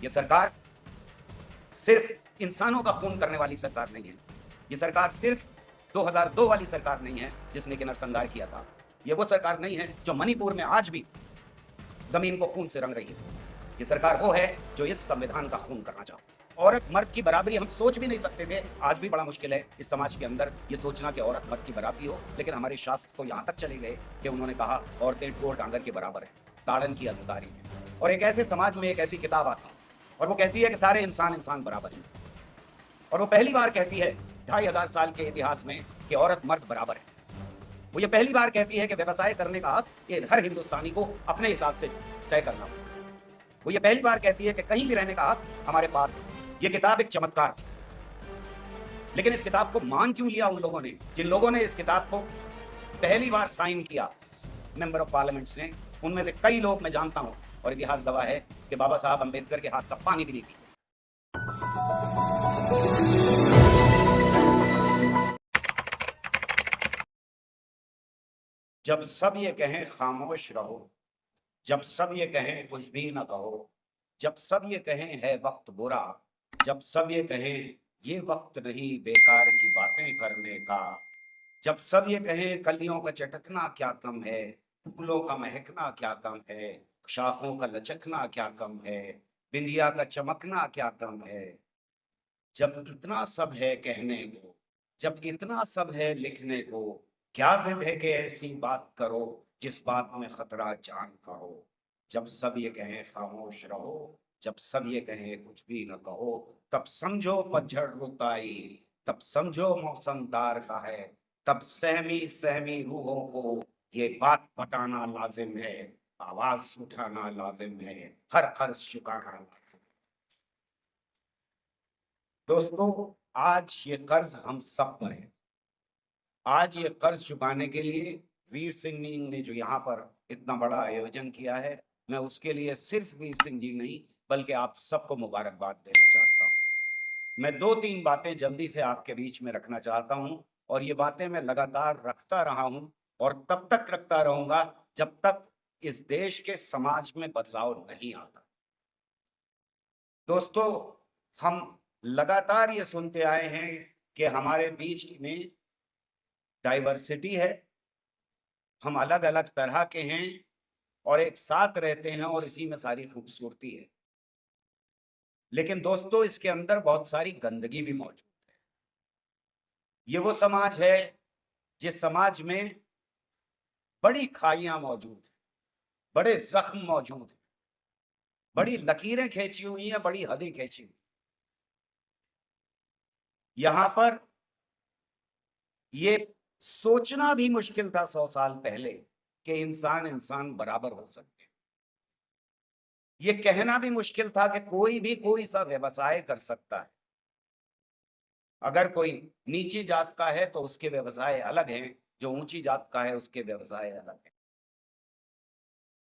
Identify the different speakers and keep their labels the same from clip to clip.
Speaker 1: ये सरकार सिर्फ इंसानों का खून करने वाली सरकार नहीं है। ये सरकार सिर्फ 2002 वाली सरकार नहीं है जिसने कि नरसंहार किया था। ये वो सरकार नहीं है जो मणिपुर में आज भी जमीन को खून से रंग रही है। ये सरकार वो है जो इस संविधान का खून करना चाहती है। औरत मर्द की बराबरी हम सोच भी नहीं सकते थे, आज भी बड़ा मुश्किल है इस समाज के अंदर ये सोचना कि औरत मर्द की बराबरी हो, लेकिन हमारे शास्त्र तो यहाँ तक चले गए कि उन्होंने कहा औरतें ढोर डांगर के बराबर है, ताड़न की अधिकारी है। और एक ऐसे समाज में एक ऐसी किताब आती है और वो कहती है कि सारे इंसान इंसान बराबर हैं, और वो पहली बार कहती है 2500 साल के इतिहास में कि औरत मर्द बराबर है। वो ये पहली बार कहती है कि व्यवसाय करने का हक ये हर हिंदुस्तानी को अपने हिसाब से तय करना हो। वो ये पहली बार कहती है कि कहीं भी रहने का हक हमारे पास है। ये किताब एक चमत्कार थी, लेकिन इस किताब को मान क्यों लिया उन लोगों ने जिन लोगों ने इस किताब को पहली बार साइन किया, मेंबर ऑफ पार्लियामेंट्स ने। उनमें से कई लोग मैं जानता हूं और इतिहास गवाह है कि बाबा साहब अंबेडकर के हाथ का पानी भी नहीं पी। जब सब ये कहें खामोश रहो, जब सब ये कहें कुछ भी न कहो, जब सब ये कहें है वक्त बुरा, जब सब ये कहें ये वक्त नहीं बेकार की बातें करने का, जब सब ये कहें कलियों का चटकना क्या कम है, फूलों का महकना क्या कम है, शाखों का लचकना क्या कम है, बिंदिया का चमकना क्या कम है। जब इतना सब है कहने को, जब इतना सब है लिखने को, क्या जिद है कि ऐसी बात करो जिस बात में खतरा जान का हो। जब सब ये कहें खामोश रहो, जब सब ये कहें कुछ भी न कहो, तब समझो पतझड़ रुत आई, तब समझो मौसम दार का है, तब सहमी सहमी रूहों को ये बात बताना लाजिम है, आवाज उठाना लाजिम है, हर कर्ज चुकाना लाजिम है। दोस्तों, आज ये कर्ज हम सब पर है। आज ये कर्ज चुकाने के लिए वीर सिंह जी ने जो यहाँ पर इतना बड़ा आयोजन किया है, मैं उसके लिए सिर्फ वीर सिंह जी नहीं बल्कि आप सबको मुबारकबाद देना चाहता हूँ। मैं 2-3 बातें जल्दी से आपके बीच में रखना चाहता हूँ और ये बातें मैं लगातार रखता रहा हूँ और तब तक रखता रहूंगा जब तक इस देश के समाज में बदलाव नहीं आता। दोस्तों, हम लगातार ये सुनते आए हैं कि हमारे बीच में डाइवर्सिटी है, हम अलग अलग तरह के हैं और एक साथ रहते हैं और इसी में सारी खूबसूरती है। लेकिन दोस्तों, इसके अंदर बहुत सारी गंदगी भी मौजूद है। ये वो समाज है जिस समाज में बड़ी खाइयां मौजूद हैं, बड़े जख्म मौजूद हैं, बड़ी लकीरें खींची हुई हैं, बड़ी हदें खींची हुई। यहां पर ये सोचना भी मुश्किल था 100 साल पहले कि इंसान इंसान बराबर हो सकते हैं। ये कहना भी मुश्किल था कि कोई भी कोई सा व्यवसाय कर सकता है। अगर कोई नीची जात का है तो उसके व्यवसाय अलग हैं, जो ऊंची जात का है उसके व्यवसाय अलग हैं।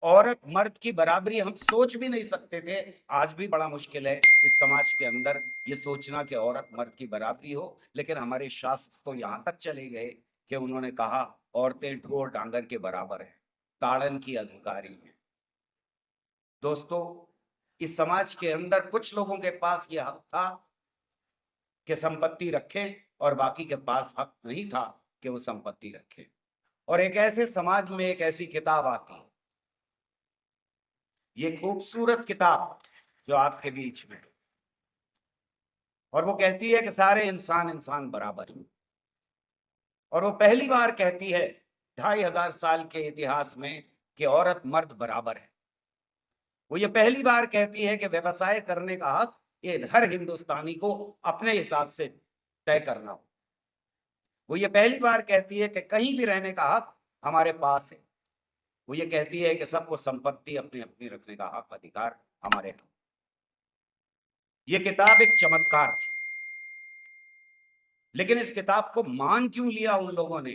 Speaker 1: औरत मर्द की बराबरी हम सोच भी नहीं सकते थे, आज भी बड़ा मुश्किल है इस समाज के अंदर ये सोचना कि औरत मर्द की बराबरी हो, लेकिन हमारे शास्त्र तो यहाँ तक चले गए कि उन्होंने कहा औरतें ढोर डांगर के बराबर हैं, ताड़न की अधिकारी हैं। दोस्तों, इस समाज के अंदर कुछ लोगों के पास ये हक था कि संपत्ति रखें और बाकी के पास हक नहीं था कि वो संपत्ति रखें। और एक ऐसे समाज में एक ऐसी किताब आती है, ये खूबसूरत किताब जो आपके बीच में, और वो कहती है कि सारे इंसान इंसान बराबर हैं। और वो पहली बार कहती है 2500 साल के इतिहास में कि औरत मर्द बराबर है। वो ये पहली बार कहती है कि व्यवसाय करने का हक ये हर हिंदुस्तानी को अपने हिसाब से तय करना हो। वो ये पहली बार कहती है कि कहीं भी रहने का हक हमारे पास है। वो ये कहती है कि सबको संपत्ति अपनी अपनी रखने का हक अधिकार हमारे हैं। ये किताब एक चमत्कार थी, लेकिन इस किताब को मान क्यों लिया उन लोगों ने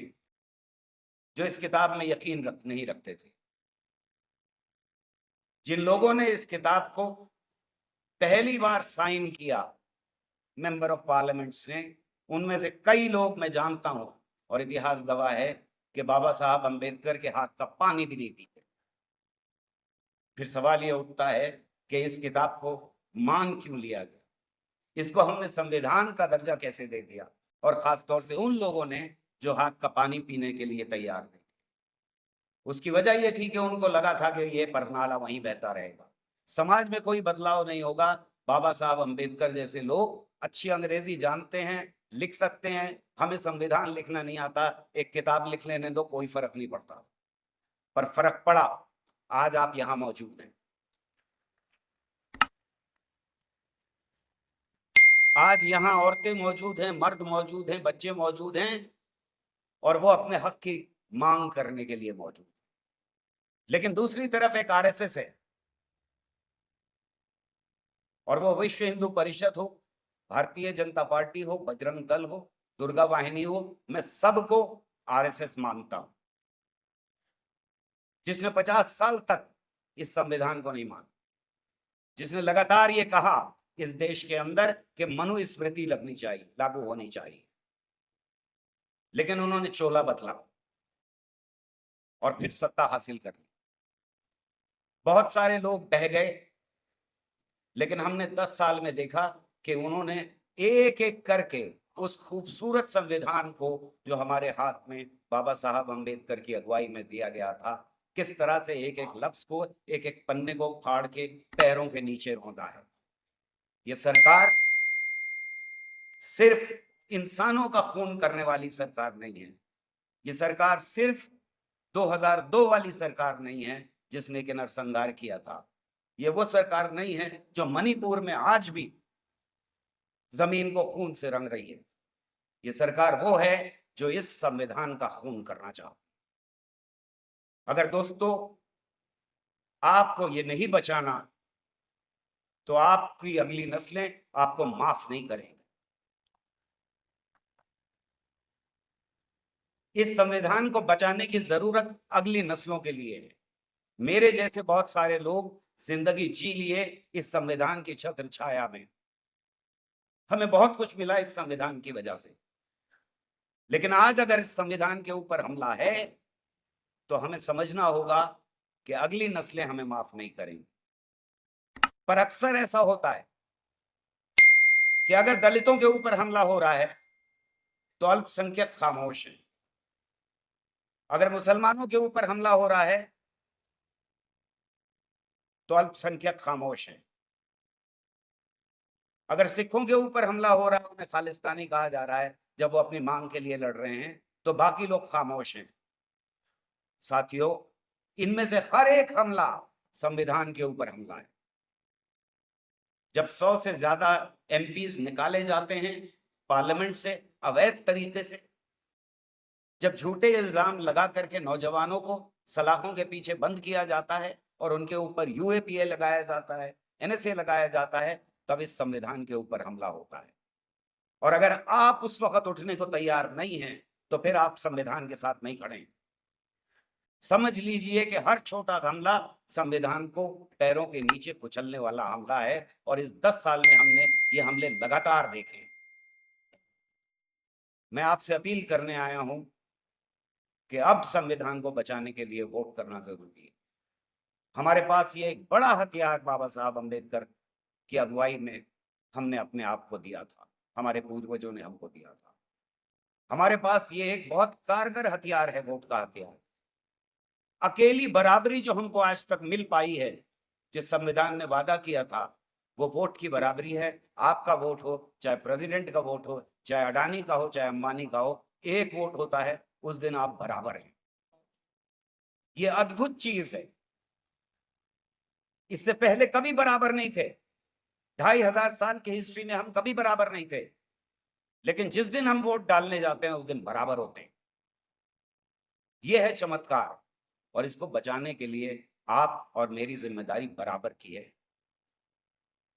Speaker 1: जो इस किताब में यकीन नहीं रखते थे। जिन लोगों ने इस किताब को पहली बार साइन किया, मेंबर ऑफ पार्लियामेंट्स ने, उनमें से कई लोग मैं जानता हूं और इतिहास गवाह है कि बाबा साहब अंबेडकर के हाथ का पानी भी नहीं पीते। फिर सवाल यह उठता है कि इस किताब को मान क्यों लिया गया, इसको हमने संविधान का दर्जा कैसे दे दिया, और खास तौर से उन लोगों ने जो हाथ का पानी पीने के लिए तैयार नहीं। उसकी वजह यह थी कि उनको लगा था कि ये परनाला वहीं बहता रहेगा, समाज में कोई बदलाव नहीं होगा। बाबा साहब अंबेडकर जैसे लोग अच्छी अंग्रेजी जानते हैं, लिख सकते हैं, हमें संविधान लिखना नहीं आता, एक किताब लिख लेने दो, कोई फर्क नहीं पड़ता। पर फर्क पड़ा, आज आप यहां मौजूद हैं। आज यहां औरतें मौजूद हैं, मर्द मौजूद हैं, बच्चे मौजूद हैं, और वो अपने हक की मांग करने के लिए मौजूद हैं। लेकिन दूसरी तरफ एक आरएसएस है, और वो विश्व हिंदू परिषद हो, भारतीय जनता पार्टी हो, बजरंग दल हो, दुर्गा वाहिनी हो, मैं सबको आरएसएस मानता हूं, जिसने 50 साल तक इस संविधान को नहीं माना, जिसने लगातार ये कहा इस देश के अंदर कि मनुस्मृति लगनी चाहिए, लागू होनी चाहिए, लेकिन उन्होंने चोला बदला और फिर सत्ता हासिल कर ली। बहुत सारे लोग बह गए, लेकिन हमने 10 साल में देखा कि उन्होंने एक एक करके उस खूबसूरत संविधान को जो हमारे हाथ में बाबा साहब अंबेडकर की अगुवाई में दिया गया था, किस तरह से एक एक लफ्ज को, एक एक पन्ने को फाड़ के पैरों के नीचे रौंदा है। ये सरकार सिर्फ इंसानों का खून करने वाली सरकार नहीं है। ये सरकार सिर्फ 2002 वाली सरकार नहीं है जिसने कि नरसंहार किया था। ये वो सरकार नहीं है जो मणिपुर में आज भी जमीन को खून से रंग रही है। ये सरकार वो है जो इस संविधान का खून करना चाहती। अगर दोस्तों आपको ये नहीं बचाना, तो आपकी अगली नस्लें आपको माफ नहीं करेंगी। इस संविधान को बचाने की जरूरत अगली नस्लों के लिए है। मेरे जैसे बहुत सारे लोग जिंदगी जी लिए इस संविधान की छत्र छाया में, हमें बहुत कुछ मिला इस संविधान की वजह से, लेकिन आज अगर इस संविधान के ऊपर हमला है तो हमें समझना होगा कि अगली नस्लें हमें माफ नहीं करेंगी। पर अक्सर ऐसा होता है कि अगर दलितों के ऊपर हमला हो रहा है तो अल्पसंख्यक खामोश हैं, अगर मुसलमानों के ऊपर हमला हो रहा है तो अल्पसंख्यक खामोश हैं, अगर सिखों के ऊपर हमला हो रहा है, उन्हें खालिस्तानी कहा जा रहा है जब वो अपनी मांग के लिए लड़ रहे हैं, तो बाकी लोग खामोश हैं। साथियों, इनमें से हर एक हमला संविधान के ऊपर हमला है। जब 100 से ज्यादा एमपीज निकाले जाते हैं पार्लियामेंट से अवैध तरीके से, जब झूठे इल्जाम लगा करके नौजवानों को सलाखों के पीछे बंद किया जाता है और उनके ऊपर यूएपीए लगाया जाता है, एनएसए लगाया जाता है, तब इस संविधान के ऊपर हमला होता है। और अगर आप उस वक्त उठने को तैयार नहीं हैं, तो फिर आप संविधान के साथ नहीं खड़े। समझ लीजिए कि हर छोटा हमला संविधान को पैरों के नीचे कुचलने वाला हमला है, और इस 10 साल में हमने ये हमले लगातार देखे। मैं आपसे अपील करने आया हूं कि अब संविधान को बचाने के लिए वोट करना जरूरी है। हमारे पास ये एक बड़ा हथियार बाबा साहब अंबेडकर की अगुवाई में हमने अपने आप को दिया था, हमारे पूर्वजों ने हमको दिया था। हमारे पास ये एक बहुत कारगर हथियार है, वोट का हथियार। अकेली बराबरी जो हमको आज तक मिल पाई है, जिस संविधान ने वादा किया था, वो वोट की बराबरी है। आपका वोट हो, चाहे प्रेसिडेंट का वोट हो, चाहे अडानी का हो, चाहे अंबानी का हो, एक वोट होता है, उस दिन आप बराबर हैं। ये अद्भुत चीज है, इससे पहले कभी बराबर नहीं थे। 2500 साल की हिस्ट्री में हम कभी बराबर नहीं थे, लेकिन जिस दिन हम वोट डालने जाते हैं उस दिन बराबर होते हैं। यह है चमत्कार, और इसको बचाने के लिए आप और मेरी जिम्मेदारी बराबर की है।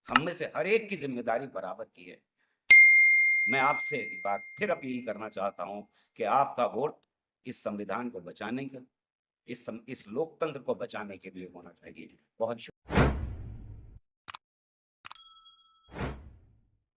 Speaker 1: हम में से हर एक की जिम्मेदारी बराबर की है। मैं आपसे एक बार फिर अपील करना चाहता हूं कि आपका वोट इस संविधान को बचाने का, इस लोकतंत्र को बचाने के लिए होना चाहिए। बहुत